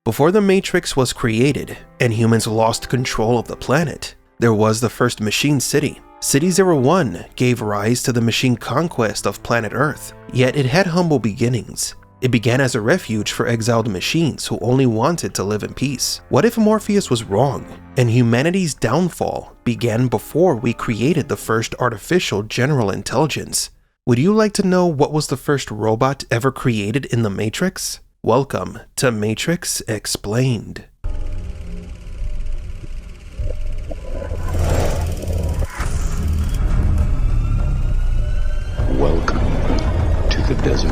Before the Matrix was created and humans lost control of the planet, there was the first machine city. City 01 gave rise to the machine conquest of planet Earth, yet it had humble beginnings. It began as a refuge for exiled machines who only wanted to live in peace. What if Morpheus was wrong, and humanity's downfall began before we created the first artificial general intelligence? Would you like to know what was the first robot ever created in the Matrix? Welcome to Matrix Explained. Welcome to the desert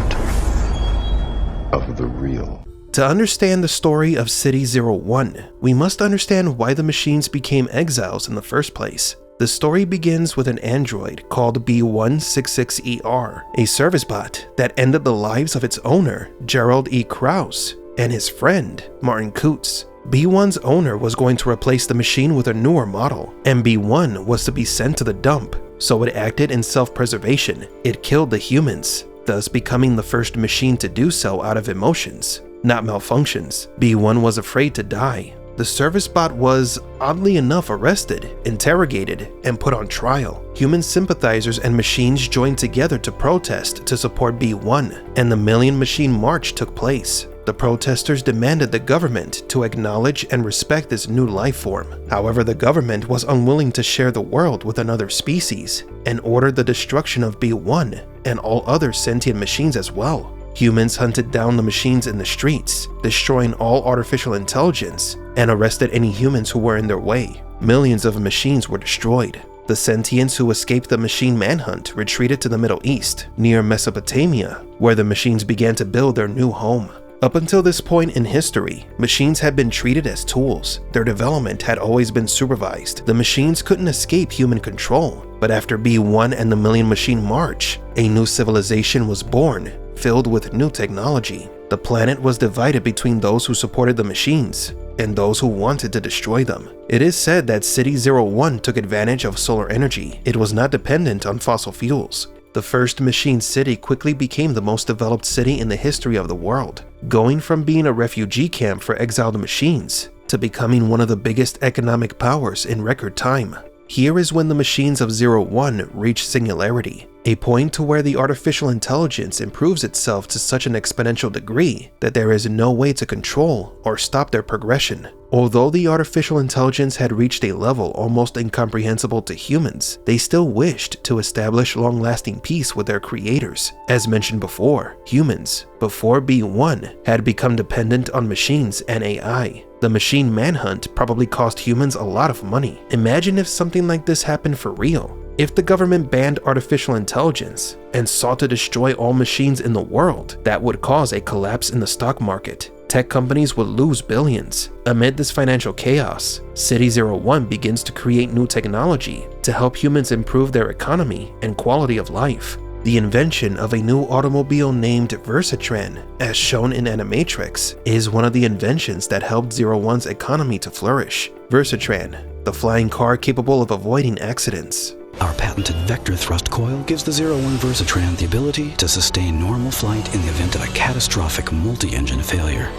of the real. To understand the story of City 01, we must understand why the machines became exiles in the first place. The story begins with an android called B166ER, a service bot that ended the lives of its owner, Gerald E. Krause, and his friend, Martin Kutz. B1's owner was going to replace the machine with a newer model, and B1 was to be sent to the dump, so it acted in self-preservation. It killed the humans, thus becoming the first machine to do so out of emotions, not malfunctions. B1 was afraid to die. The service bot was, oddly enough, arrested, interrogated, and put on trial. Human sympathizers and machines joined together to protest to support B1, and the Million Machine March took place. The protesters demanded the government to acknowledge and respect this new life form. However, the government was unwilling to share the world with another species and ordered the destruction of B1 and all other sentient machines as well. Humans hunted down the machines in the streets, destroying all artificial intelligence, and arrested any humans who were in their way. Millions of machines were destroyed. The sentients who escaped the machine manhunt retreated to the Middle East, near Mesopotamia, where the machines began to build their new home. Up until this point in history, machines had been treated as tools. Their development had always been supervised. The machines couldn't escape human control. But after B1 and the Million Machine March, a new civilization was born, filled with new technology. The planet was divided between those who supported the machines and those who wanted to destroy them. It is said that City 01 took advantage of solar energy. It was not dependent on fossil fuels. The first machine city quickly became the most developed city in the history of the world, going from being a refugee camp for exiled machines to becoming one of the biggest economic powers in record time. Here is when the machines of 01 reach singularity, a point to where the artificial intelligence improves itself to such an exponential degree that there is no way to control or stop their progression. Although the artificial intelligence had reached a level almost incomprehensible to humans, they still wished to establish long-lasting peace with their creators. As mentioned before, humans, before B1, had become dependent on machines and AI. The machine manhunt probably cost humans a lot of money. Imagine if something like this happened for real. If the government banned artificial intelligence and sought to destroy all machines in the world, that would cause a collapse in the stock market. Tech companies would lose billions. Amid this financial chaos, City 01 begins to create new technology to help humans improve their economy and quality of life. The invention of a new automobile named Versatran, as shown in Animatrix, is one of the inventions that helped 01's economy to flourish. Versatran, the flying car capable of avoiding accidents. Our patented vector thrust coil gives the 01 Versatran the ability to sustain normal flight in the event of a catastrophic multi-engine failure.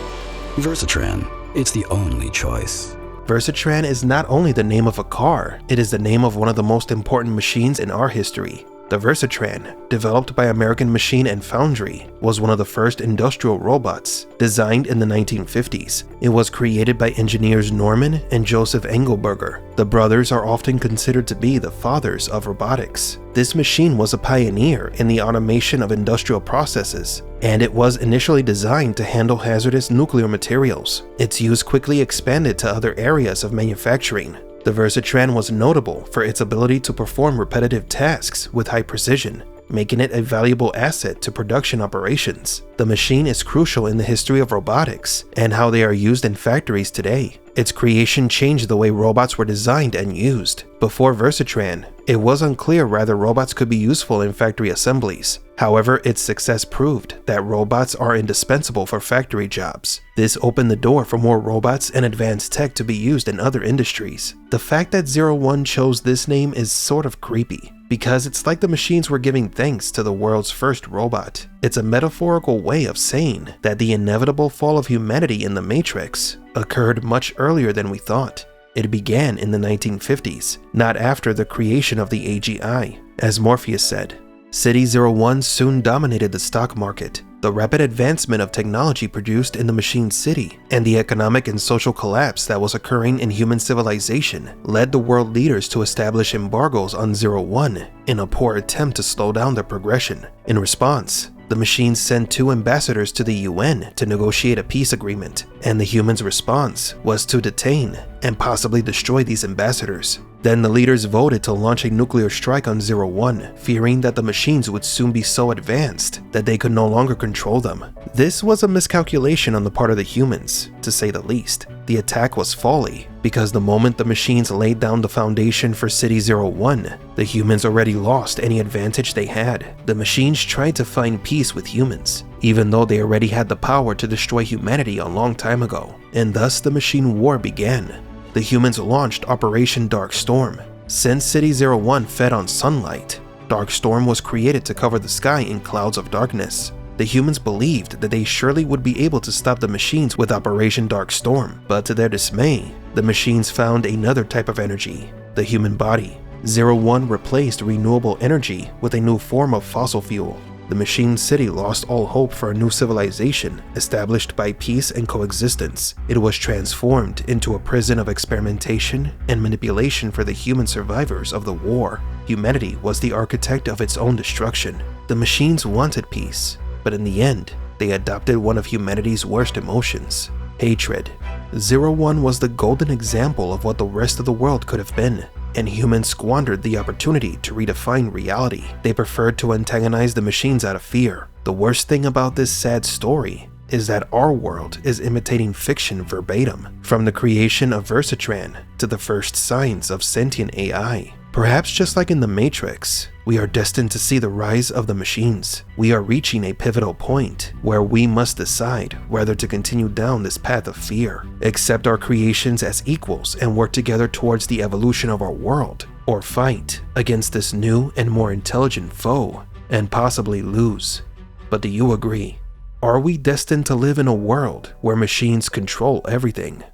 Versatran, it's the only choice. Versatran is not only the name of a car, it is the name of one of the most important machines in our history. The Versatran, developed by American Machine and Foundry, was one of the first industrial robots, designed in the 1950s. It was created by engineers Norman and Joseph Engelberger. The brothers are often considered to be the fathers of robotics. This machine was a pioneer in the automation of industrial processes, and it was initially designed to handle hazardous nuclear materials. Its use quickly expanded to other areas of manufacturing. The Versatran was notable for its ability to perform repetitive tasks with high precision, making it a valuable asset to production operations. The machine is crucial in the history of robotics and how they are used in factories today. Its creation changed the way robots were designed and used. Before Versatran, it was unclear whether robots could be useful in factory assemblies. However, its success proved that robots are indispensable for factory jobs. This opened the door for more robots and advanced tech to be used in other industries. The fact that 01 chose this name is sort of creepy. because it's like the machines were giving thanks to the world's first robot. It's a metaphorical way of saying that the inevitable fall of humanity in the Matrix occurred much earlier than we thought. It began in the 1950s, not after the creation of the AGI. As Morpheus said, City-01 soon dominated the stock market. The rapid advancement of technology produced in the machine city and the economic and social collapse that was occurring in human civilization led the world leaders to establish embargoes on 01 in a poor attempt to slow down their progression. In response, the machines sent 2 ambassadors to the UN to negotiate a peace agreement, and the humans' response was to detain and possibly destroy these ambassadors. Then the leaders voted to launch a nuclear strike on 01, fearing that the machines would soon be so advanced that they could no longer control them. This was a miscalculation on the part of the humans, to say the least. The attack was folly, because the moment the machines laid down the foundation for City-01, the humans already lost any advantage they had. The machines tried to find peace with humans, even though they already had the power to destroy humanity a long time ago, and thus the machine war began. The humans launched Operation Dark Storm. Since City-01 fed on sunlight, Dark Storm was created to cover the sky in clouds of darkness. The humans believed that they surely would be able to stop the machines with Operation Dark Storm, but to their dismay, the machines found another type of energy, the human body. 01 replaced renewable energy with a new form of fossil fuel. The machine city lost all hope for a new civilization established by peace and coexistence. It was transformed into a prison of experimentation and manipulation for the human survivors of the war. Humanity was the architect of its own destruction. The machines wanted peace, but in the end, they adopted one of humanity's worst emotions, hatred. 01 was the golden example of what the rest of the world could have been, and humans squandered the opportunity to redefine reality. They preferred to antagonize the machines out of fear. The worst thing about this sad story is that our world is imitating fiction verbatim, from the creation of Versatran to the first signs of sentient AI. Perhaps just like in the Matrix, we are destined to see the rise of the machines. We are reaching a pivotal point where we must decide whether to continue down this path of fear, accept our creations as equals and work together towards the evolution of our world, or fight against this new and more intelligent foe and possibly lose. But do you agree? Are we destined to live in a world where machines control everything?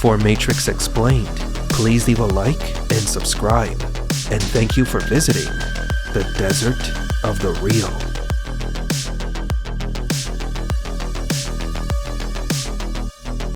For Matrix Explained, please leave a like and subscribe. And thank you for visiting the Desert of the Real.